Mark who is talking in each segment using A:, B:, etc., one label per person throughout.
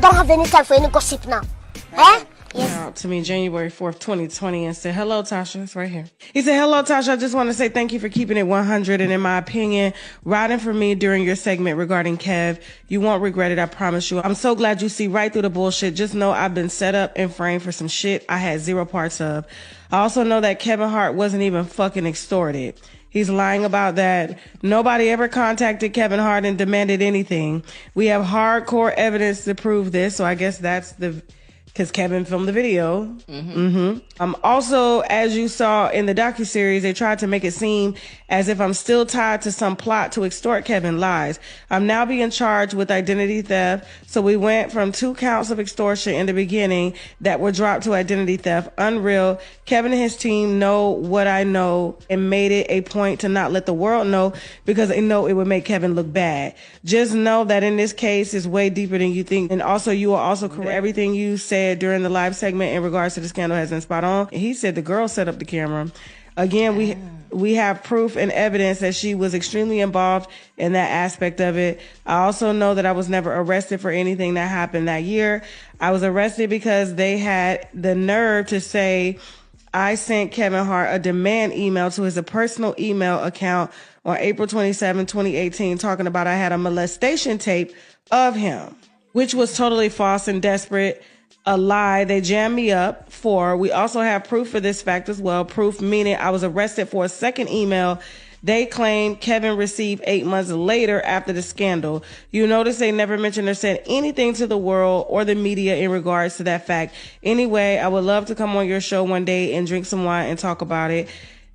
A: don't have any time for any gossip now. Eh? Yes.
B: Out to me January 4th, 2020 and said, hello, Tasha. It's right here. He said, hello, Tasha. I just want to say thank you for keeping it 100 and in my opinion, riding for me during your segment regarding Kev. You won't regret it. I promise you. I'm so glad you see right through the bullshit. Just know I've been set up and framed for some shit I had zero parts of. I also know that Kevin Hart wasn't even fucking extorted. He's lying about that. Nobody ever contacted Kevin Hart and demanded anything. We have hardcore evidence to prove this. So I guess that's because Kevin filmed the video. Also, as you saw in the docuseries, they tried to make it seem as if I'm still tied to some plot to extort Kevin. Lies. I'm now being charged with identity theft. So we went from 2 counts of extortion in the beginning that were dropped to identity theft. Unreal. Kevin and his team know what I know and made it a point to not let the world know because they know it would make Kevin look bad. Just know that in this case is way deeper than you think. And also, you are also correct. Everything you said during the live segment in regards to the scandal has been spot on. He said the girl set up the camera. Again, we have proof and evidence that she was extremely involved in that aspect of it. I also know that I was never arrested for anything that happened that year. I was arrested because they had the nerve to say I sent Kevin Hart a demand email to his personal email account on April 27, 2018, talking about I had a molestation tape of him, which was totally false and desperate. A lie they jammed me up for. We also have proof for this fact as well. Proof meaning I was arrested for a second email they claim Kevin received 8 months later after the scandal. You notice they never mentioned or said anything to the world or the media in regards to that fact. Anyway, I would love to come on your show one day and drink some wine and talk about it.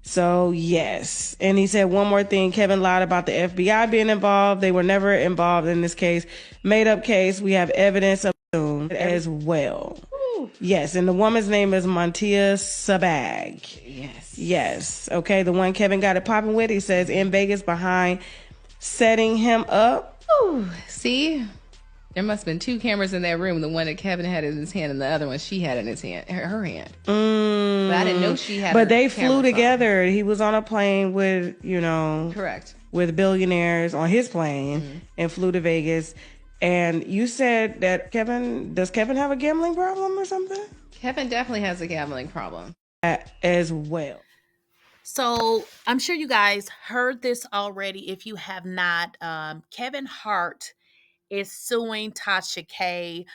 B: So, yes. And he said one more thing. Kevin lied about the FBI being involved. They were never involved in this case. Made up case. We have evidence of it as well. Ooh. Yes. And the woman's name is Montia Sabag.
C: Yes.
B: Yes. Okay. The one Kevin got it popping with, he says, in Vegas behind setting him up.
C: Ooh. See? There must have been 2 cameras in that room. The one that Kevin had in his hand and the other one she had in his hand, her hand. But I didn't know she had.
B: But they flew together. He was on a plane with,
C: correct,
B: with billionaires on his plane and flew to Vegas. And you said that does Kevin have a gambling problem or something?
C: Kevin definitely has a gambling problem
B: as well.
D: So I'm sure you guys heard this already. If you have not, Kevin Hart is suing Tasha K.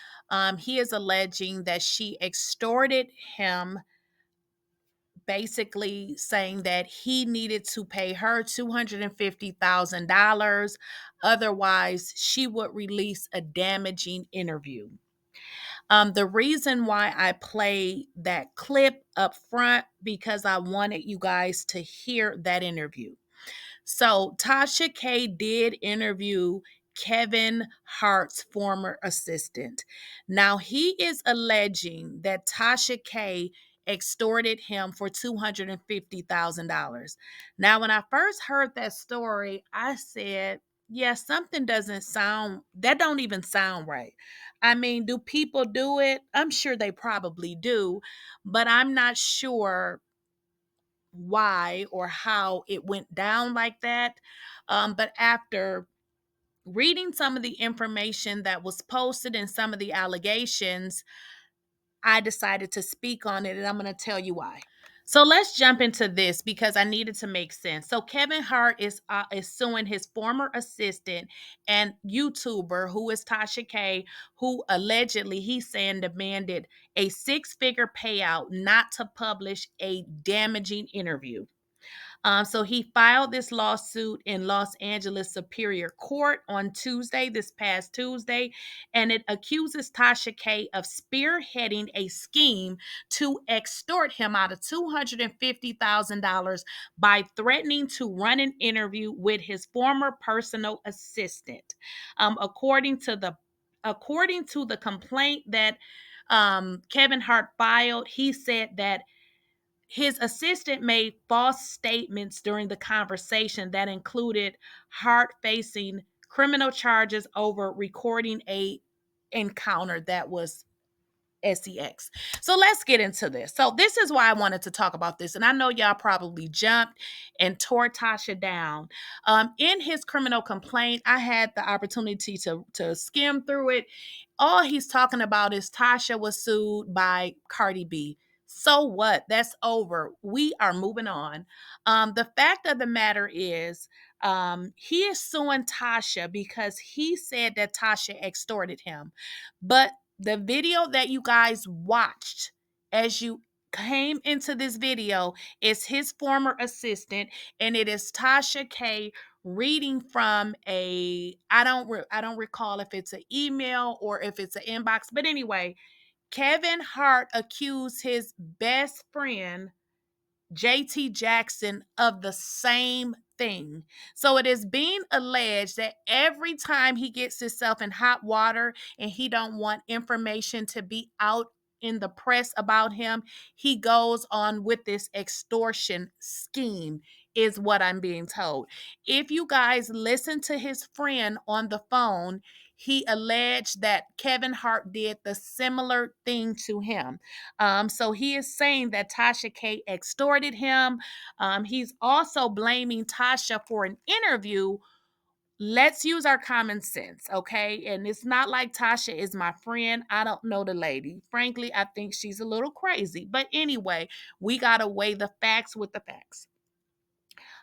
D: He is alleging that she extorted him, basically saying that he needed to pay her $250,000. Otherwise, she would release a damaging interview. The reason why I play that clip up front, because I wanted you guys to hear that interview. So Tasha K did interview Kevin Hart's former assistant. Now, he is alleging that Tasha K extorted him for $250,000. Now, when I first heard that story, I said, yeah, something that don't even sound right. I mean, do people do it? I'm sure they probably do, but I'm not sure why or how it went down like that. But after reading some of the information that was posted and some of the allegations, I decided to speak on it, and I'm going to tell you why. So let's jump into this because I needed to make sense. So Kevin Hart is suing his former assistant and YouTuber, who is Tasha K, who allegedly, he's saying, demanded a 6-figure payout not to publish a damaging interview. So he filed this lawsuit in Los Angeles Superior Court on this past Tuesday, and it accuses Tasha K of spearheading a scheme to extort him out of $250,000 by threatening to run an interview with his former personal assistant. According to the complaint that Kevin Hart filed, he said that his assistant made false statements during the conversation that included Hart facing criminal charges over recording a encounter that was sex. So let's get into this. So this is why I wanted to talk about this. And I know y'all probably jumped and tore Tasha down. In his criminal complaint, I had the opportunity to skim through it. all he's talking about is Tasha was sued by Cardi B. So what? That's over. We are moving on. The fact of the matter is, he is suing Tasha because he said that Tasha extorted him. But the video that you guys watched as you came into this video is his former assistant, and it is Tasha K reading from I don't recall if it's an email or if it's an inbox, but anyway, Kevin Hart accused his best friend JT Jackson of the same thing. So it is being alleged that every time he gets himself in hot water and he don't want information to be out in the press about him, he goes on with this extortion scheme, is what I'm being told. If you guys listen to his friend on the phone, he alleged that Kevin Hart did the similar thing to him. So he is saying that Tasha K extorted him. He's also blaming Tasha for an interview. Let's use our common sense, okay? And it's not like Tasha is my friend. I don't know the lady. Frankly, I think she's a little crazy. But anyway, we got to weigh the facts with the facts.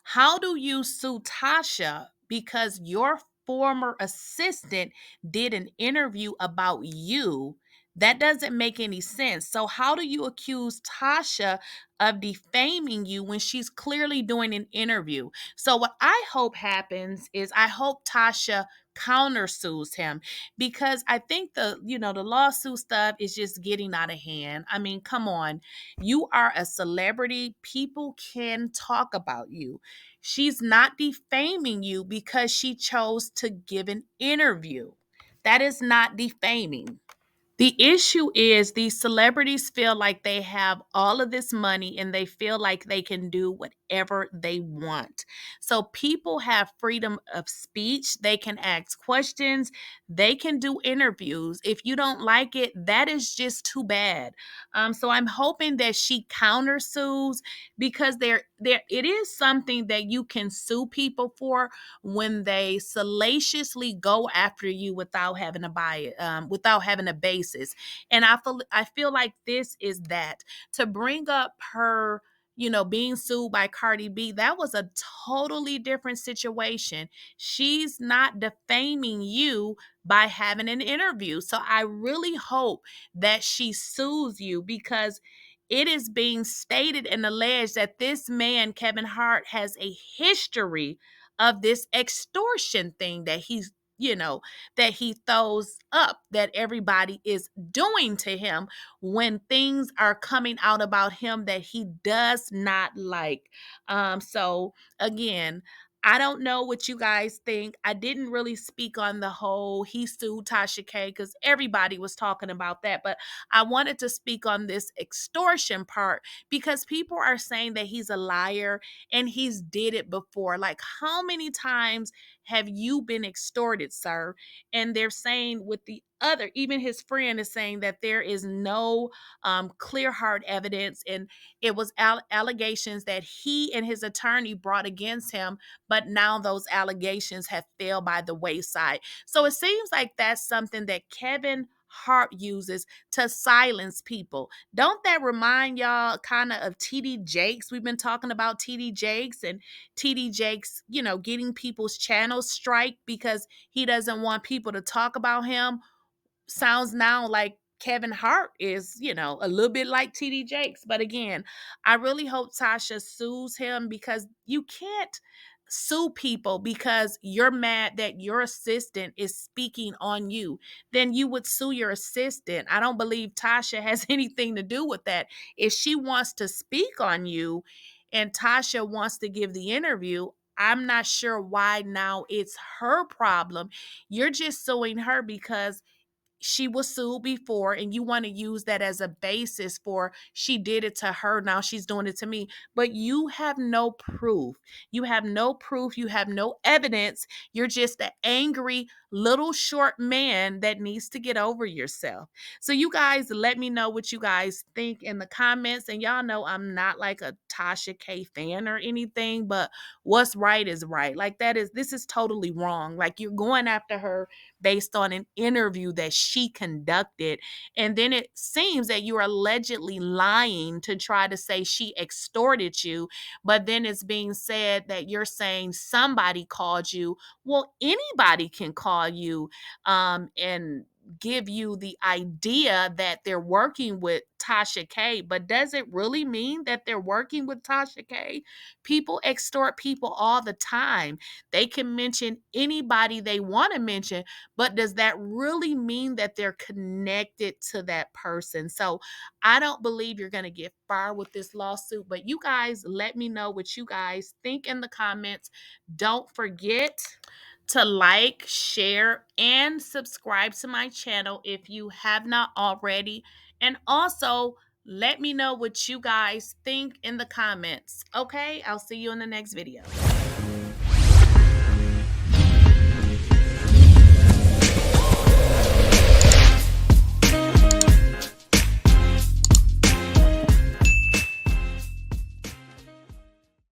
D: How do you sue Tasha because your former assistant did an interview about you? That doesn't make any sense. So, how do you accuse Tasha of defaming you when she's clearly doing an interview? So, what I hope happens is I hope Tasha countersues him, because I think the lawsuit stuff is just getting out of hand. I mean, come on. You are a celebrity. People can talk about you. She's not defaming you because she chose to give an interview. That is not defaming. The issue is these celebrities feel like they have all of this money and they feel like they can do whatever they want. So people have freedom of speech. They can ask questions. They can do interviews. If you don't like it, that is just too bad. So I'm hoping that she countersues, because there it is something that you can sue people for when they salaciously go after you without having a bias, without having a basis. And I feel like this is that. To bring up her, being sued by Cardi B, that was a totally different situation. She's not defaming you by having an interview. So I really hope that she sues you, because it is being stated and alleged that this man, Kevin Hart, has a history of this extortion thing that that he throws up, that everybody is doing to him when things are coming out about him that he does not like. So again, I don't know what you guys think. I didn't really speak on the whole he sued Tasha K because everybody was talking about that, but I wanted to speak on this extortion part because people are saying that he's a liar and he's did it before. Like, how many times have you been extorted, sir? And they're saying with the other, even his friend is saying that there is no clear hard evidence, and it was allegations that he and his attorney brought against him, but now those allegations have failed by the wayside. So it seems like that's something that Kevin Hart uses to silence people. Don't that remind y'all kind of TD Jakes? We've been talking about TD Jakes, and TD Jakes, getting people's channels strike because he doesn't want people to talk about him. Sounds now like Kevin Hart is, a little bit like TD Jakes. But again, I really hope Tasha sues him, because you can't sue people because you're mad that your assistant is speaking on you. Then you would sue your assistant. I don't believe Tasha has anything to do with that. If she wants to speak on you and Tasha wants to give the interview, I'm not sure why now it's her problem. You're just suing her because she was sued before and you want to use that as a basis for she did it to her, now she's doing it to me. But you have no proof. You have no proof. You have no evidence. You're just an angry little short man that needs to get over yourself. So you guys, let me know what you guys think in the comments. And y'all know I'm not like a Tasha K fan or anything, but what's right is right. Like, this is totally wrong. Like, you're going after her based on an interview that she conducted. And then it seems that you're allegedly lying to try to say she extorted you. But then it's being said that you're saying somebody called you. Well, anybody can call you and give you the idea that they're working with Tasha K, but does it really mean that they're working with Tasha K? People extort people all the time. They can mention anybody they want to mention, but does that really mean that they're connected to that person? So I don't believe you're going to get far with this lawsuit, but you guys let me know what you guys think in the comments. Don't forget to like, share, and subscribe to my channel if you have not already. And also, let me know what you guys think in the comments. Okay, I'll see you in the next video.